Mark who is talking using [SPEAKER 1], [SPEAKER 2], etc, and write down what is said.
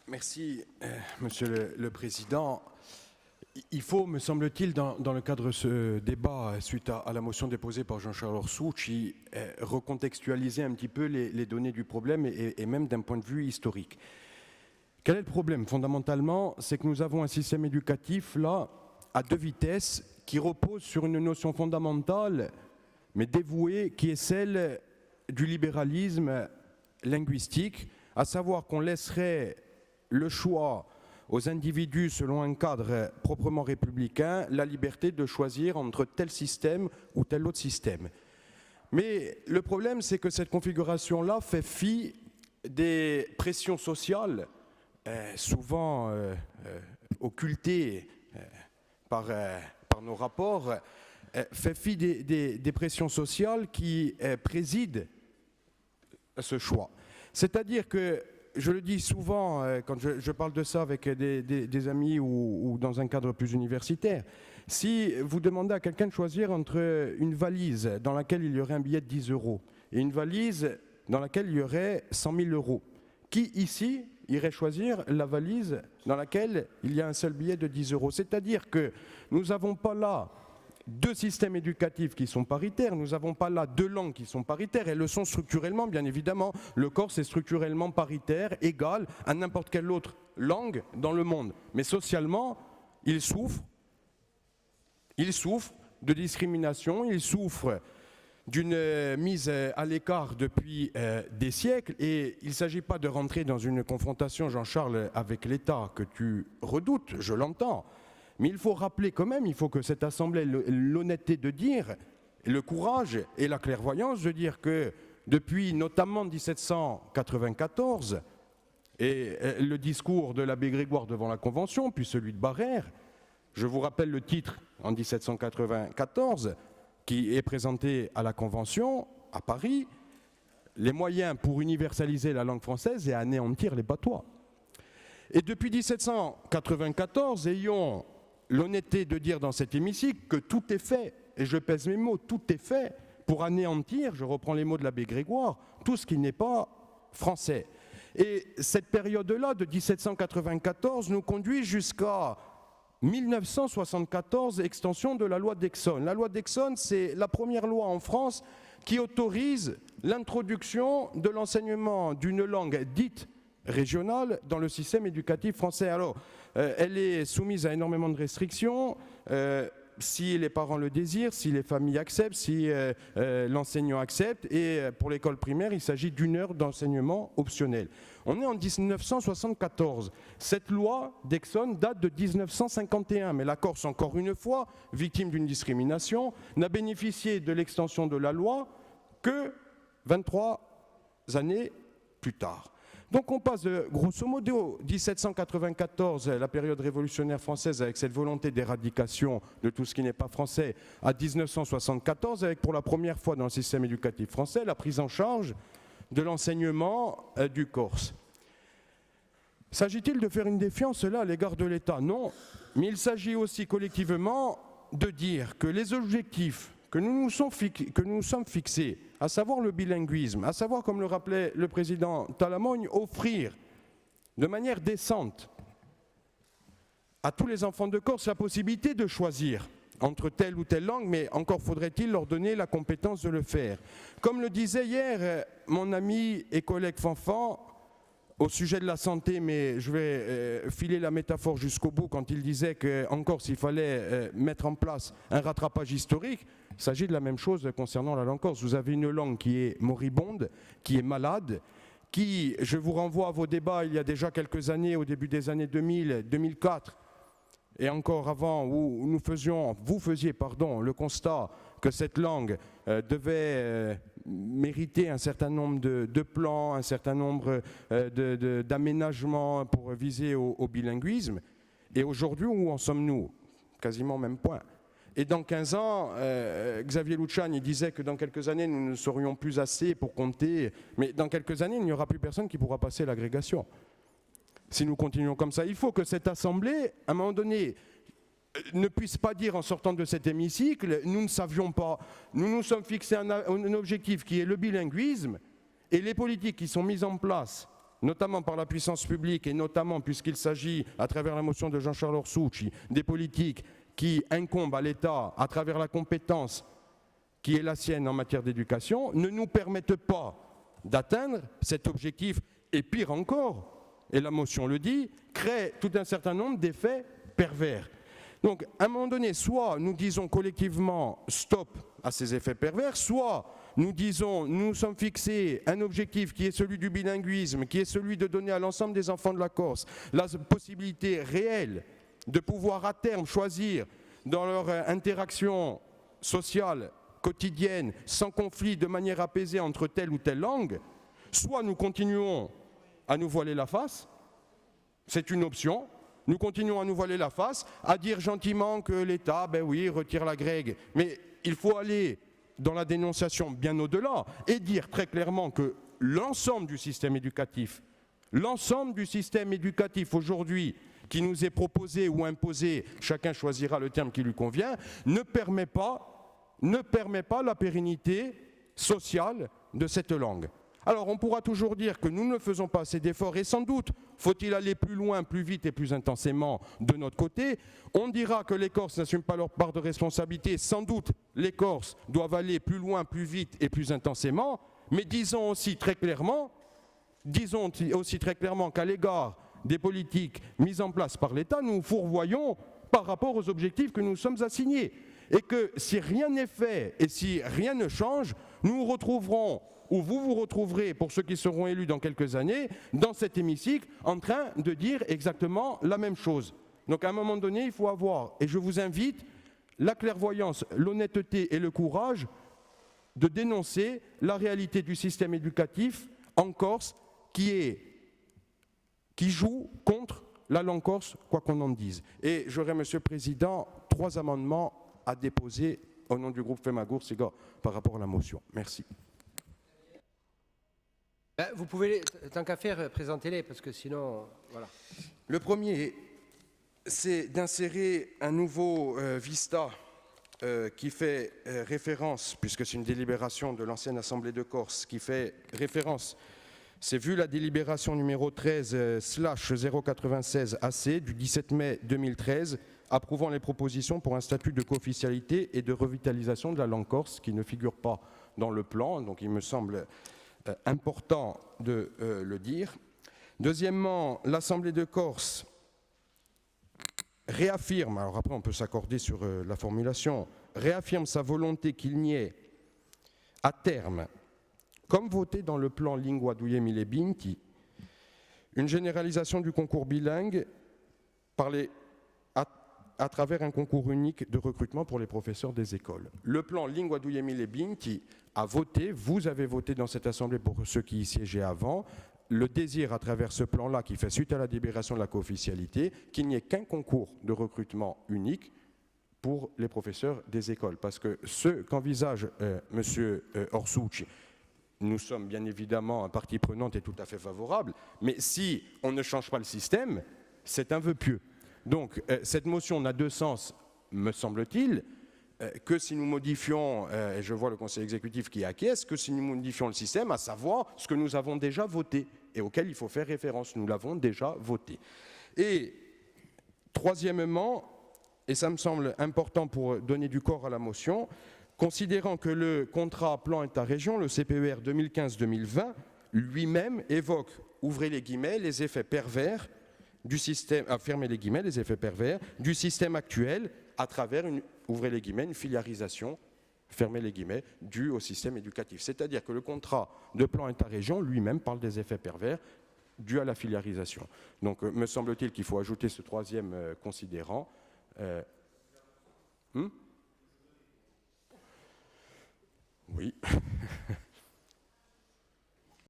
[SPEAKER 1] Merci, Monsieur le Président. Il faut, me semble-t-il, dans le cadre de ce débat, suite à la motion déposée par Jean-Charles Orsucci, recontextualiser un petit peu les données du problème et même d'un point de vue historique. Quel est le problème? Fondamentalement, c'est que nous avons un système éducatif, là, à deux vitesses, qui repose sur une notion fondamentale, mais dévouée, qui est celle du libéralisme linguistique, à savoir qu'on laisserait le choix aux individus selon un cadre proprement républicain, la liberté de choisir entre tel système ou tel autre système. Mais le problème, c'est que cette configuration-là fait fi des pressions sociales, souvent occultées par nos rapports, fait fi des pressions sociales qui président à ce choix. C'est-à-dire que, je le dis souvent quand je parle de ça avec des amis ou dans un cadre plus universitaire, si vous demandez à quelqu'un de choisir entre une valise dans laquelle il y aurait un billet de 10 € et une valise dans laquelle il y aurait 100 000 €, qui ici irait choisir la valise dans laquelle il y a un seul billet de 10 €? C'est-à-dire que nous n'avons pas là deux systèmes éducatifs qui sont paritaires, nous n'avons pas là deux langues qui sont paritaires, elles le sont structurellement, bien évidemment. Le corse est structurellement paritaire, égal à n'importe quelle autre langue dans le monde. Mais socialement, il souffre de discrimination, il souffre d'une mise à l'écart depuis des siècles, et il ne s'agit pas de rentrer dans une confrontation, Jean-Charles, avec l'État que tu redoutes, je l'entends. Mais il faut rappeler quand même, il faut que cette Assemblée ait l'honnêteté de dire, le courage et la clairvoyance de dire que depuis notamment 1794, et le discours de l'abbé Grégoire devant la Convention, puis celui de Barrère, je vous rappelle le titre en 1794, qui est présenté à la Convention, à Paris, les moyens pour universaliser la langue française et anéantir les patois. Et depuis 1794, ayons l'honnêteté de dire dans cet hémicycle que tout est fait, et je pèse mes mots, tout est fait pour anéantir, je reprends les mots de l'abbé Grégoire, tout ce qui n'est pas français. Et cette période-là, de 1794, nous conduit jusqu'à 1974, extension de la loi d'Exonne. La loi d'Exonne, c'est la première loi en France qui autorise l'introduction de l'enseignement d'une langue dite régionale dans le système éducatif français. Alors, elle est soumise à énormément de restrictions, si les parents le désirent, si les familles acceptent, si l'enseignant accepte, et pour l'école primaire, il s'agit d'1 heure d'enseignement optionnel. On est en 1974. Cette loi d'Exonne date de 1951, mais la Corse, encore une fois, victime d'une discrimination, n'a bénéficié de l'extension de la loi que 23 années plus tard. Donc on passe de, grosso modo, 1794, la période révolutionnaire française avec cette volonté d'éradication de tout ce qui n'est pas français, à 1974, avec pour la première fois dans le système éducatif français la prise en charge de l'enseignement du corse. S'agit-il de faire une défiance là à l'égard de l'État? Non, mais il s'agit aussi collectivement de dire que les objectifs que nous nous sommes fixés, à savoir le bilinguisme, à savoir, comme le rappelait le président Talamogne, offrir de manière décente à tous les enfants de Corse la possibilité de choisir entre telle ou telle langue, mais encore faudrait-il leur donner la compétence de le faire. Comme le disait hier mon ami et collègue Fanfan, au sujet de la santé, mais je vais filer la métaphore jusqu'au bout, quand il disait qu'en Corse, il fallait mettre en place un rattrapage historique, il s'agit de la même chose concernant la langue corse. Vous avez une langue qui est moribonde, qui est malade, qui, je vous renvoie à vos débats il y a déjà quelques années, au début des années 2000, 2004, et encore avant, où vous faisiez le constat que cette langue devait mériter un certain nombre de plans, un certain nombre d'aménagements pour viser au bilinguisme. Et aujourd'hui, où en sommes-nous? Quasiment au même point. Et dans 15 ans, Xavier Luciani disait que dans quelques années, nous ne serions plus assez pour compter. Mais dans quelques années, il n'y aura plus personne qui pourra passer l'agrégation. Si nous continuons comme ça, il faut que cette Assemblée, à un moment donné, ne puisse pas dire en sortant de cet hémicycle, nous ne savions pas, nous nous sommes fixés un objectif qui est le bilinguisme, et les politiques qui sont mises en place notamment par la puissance publique et notamment puisqu'il s'agit, à travers la motion de Jean-Charles Orsucci, des politiques qui incombent à l'État à travers la compétence qui est la sienne en matière d'éducation, ne nous permettent pas d'atteindre cet objectif et pire encore, et la motion le dit, crée tout un certain nombre d'effets pervers. Donc, à un moment donné, soit nous disons collectivement stop à ces effets pervers, soit nous disons, nous sommes fixés un objectif qui est celui du bilinguisme, qui est celui de donner à l'ensemble des enfants de la Corse la possibilité réelle de pouvoir à terme choisir dans leur interaction sociale, quotidienne, sans conflit, de manière apaisée entre telle ou telle langue, soit nous continuons à nous voiler la face, c'est une option. Nous continuons à nous voiler la face, à dire gentiment que l'État, ben oui, retire la grègue. Mais il faut aller dans la dénonciation bien au-delà et dire très clairement que l'ensemble du système éducatif aujourd'hui qui nous est proposé ou imposé, chacun choisira le terme qui lui convient, ne permet pas la pérennité sociale de cette langue. Alors on pourra toujours dire que nous ne faisons pas assez d'efforts et sans doute faut-il aller plus loin, plus vite et plus intensément de notre côté. On dira que les Corses n'assument pas leur part de responsabilité, sans doute les Corses doivent aller plus loin, plus vite et plus intensément, mais disons aussi très clairement qu'à l'égard des politiques mises en place par l'État, nous fourvoyons par rapport aux objectifs que nous sommes assignés. Et que si rien n'est fait et si rien ne change, nous retrouverons où vous vous retrouverez, pour ceux qui seront élus dans quelques années, dans cet hémicycle, en train de dire exactement la même chose. Donc à un moment donné, il faut avoir, et je vous invite, la clairvoyance, l'honnêteté et le courage de dénoncer la réalité du système éducatif en Corse qui joue contre la langue corse, quoi qu'on en dise. Et j'aurais, Monsieur le Président, 3 amendements à déposer au nom du groupe Femagour-Siga par rapport à la motion. Merci.
[SPEAKER 2] Vous pouvez, tant qu'à faire, présentez-les, parce que sinon, voilà.
[SPEAKER 1] Le premier, c'est d'insérer un nouveau vista qui fait référence, puisque c'est une délibération de l'ancienne Assemblée de Corse, qui fait référence, c'est vu la délibération numéro 13/096 AC du 17 mai 2013, approuvant les propositions pour un statut de co-officialité et de revitalisation de la langue corse, qui ne figure pas dans le plan, donc il me semble important de le dire. Deuxièmement, l'Assemblée de Corse réaffirme, alors après on peut s'accorder sur la formulation, réaffirme sa volonté qu'il n'y ait à terme, comme voté dans le plan Lingua Duyemile Binti, une généralisation du concours bilingue à travers un concours unique de recrutement pour les professeurs des écoles. Le plan Lingua Duyemile Binti a voté, vous avez voté dans cette Assemblée pour ceux qui y siégeaient avant, le désir à travers ce plan-là qui fait suite à la délibération de la co-officialité, qu'il n'y ait qu'un concours de recrutement unique pour les professeurs des écoles. Parce que ce qu'envisage M. Orsucci, nous sommes bien évidemment partie prenante et tout à fait favorable, mais si on ne change pas le système, c'est un vœu pieux. Donc cette motion n'a de sens, me semble-t-il, que si nous modifions, et je vois le Conseil exécutif qui acquiesce, que si nous modifions le système, à savoir ce que nous avons déjà voté et auquel il faut faire référence. Nous l'avons déjà voté. Et troisièmement, et ça me semble important pour donner du corps à la motion, considérant que le contrat plan État-région, le CPER 2015-2020, lui-même évoque, ouvrez les guillemets, les effets pervers du système, fermez les guillemets, les effets pervers du système actuel à travers une, ouvrez les guillemets, une filiarisation, fermez les guillemets, due au système éducatif. C'est-à-dire que le contrat de plan État-région lui-même parle des effets pervers dus à la filiarisation. Donc me semble-t-il qu'il faut ajouter ce troisième considérant. Oui.